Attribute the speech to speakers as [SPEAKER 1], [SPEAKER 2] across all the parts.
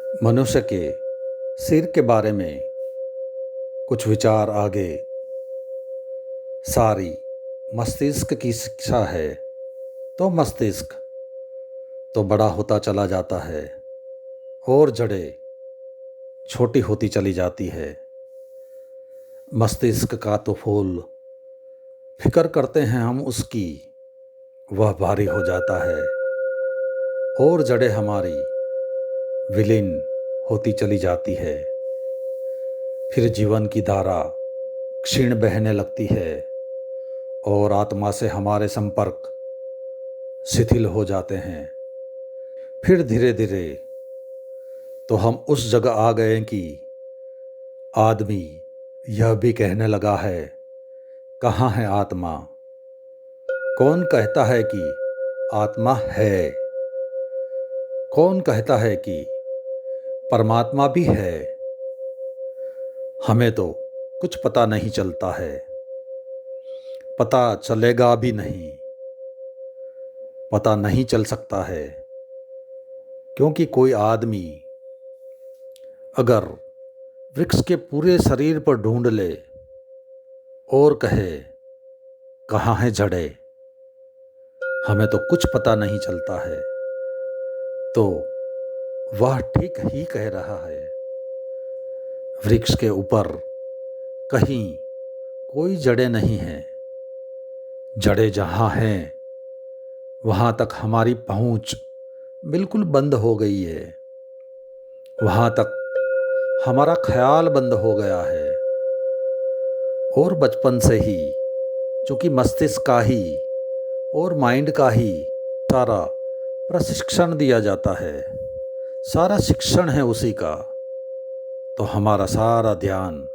[SPEAKER 1] मनुष्य के सिर के बारे में कुछ विचार आगे। सारी मस्तिष्क की शिक्षा है, तो मस्तिष्क तो बड़ा होता चला जाता है और जड़ें छोटी होती चली जाती है। मस्तिष्क का तो फूल फिक्र करते हैं हम उसकी, वह भारी हो जाता है और जड़ें हमारी विलीन होती चली जाती है। फिर जीवन की धारा क्षीण बहने लगती है और आत्मा से हमारे संपर्क शिथिल हो जाते हैं। फिर धीरे धीरे तो हम उस जगह आ गए कि आदमी यह भी कहने लगा है, कहाँ है आत्मा? कौन कहता है कि आत्मा है? कौन कहता है कि परमात्मा भी है? हमें तो कुछ पता नहीं चलता है, पता चलेगा भी नहीं, पता नहीं चल सकता है। क्योंकि कोई आदमी अगर वृक्ष के पूरे शरीर पर ढूंढ ले और कहे कहाँ है जड़ें, हमें तो कुछ पता नहीं चलता है, तो वह ठीक ही कह रहा है। वृक्ष के ऊपर कहीं कोई जड़ें नहीं हैं। जड़ें जहाँ हैं वहाँ तक हमारी पहुँच बिल्कुल बंद हो गई है। वहाँ तक हमारा ख्याल बंद हो गया है। और बचपन से ही चूँकि मस्तिष्क का ही और माइंड का ही सारा प्रशिक्षण दिया जाता है, सारा शिक्षण है उसी का, तो हमारा सारा ध्यान,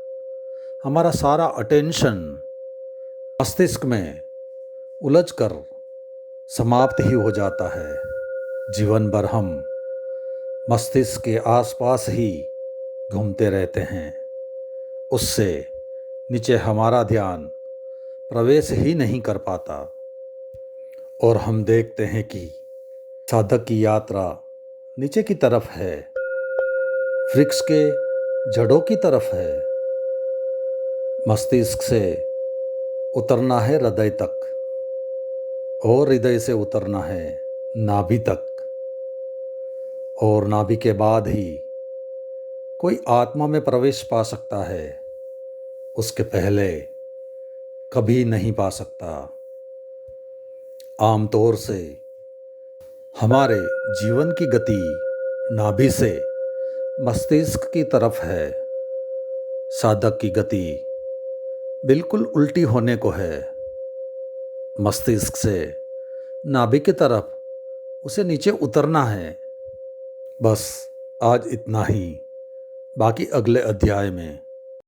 [SPEAKER 1] हमारा सारा अटेंशन मस्तिष्क में उलझकर समाप्त ही हो जाता है। जीवन भर हम मस्तिष्क के आसपास ही घूमते रहते हैं, उससे नीचे हमारा ध्यान प्रवेश ही नहीं कर पाता। और हम देखते हैं कि साधक की यात्रा नीचे की तरफ है, वृक्ष के जड़ों की तरफ है। मस्तिष्क से उतरना है हृदय तक और हृदय से उतरना है नाभि तक, और नाभि के बाद ही कोई आत्मा में प्रवेश पा सकता है, उसके पहले कभी नहीं पा सकता। आमतौर से हमारे जीवन की गति नाभि से मस्तिष्क की तरफ है, साधक की गति बिल्कुल उल्टी होने को है। मस्तिष्क से नाभि की तरफ उसे नीचे उतरना है। बस आज इतना ही, बाकी अगले अध्याय में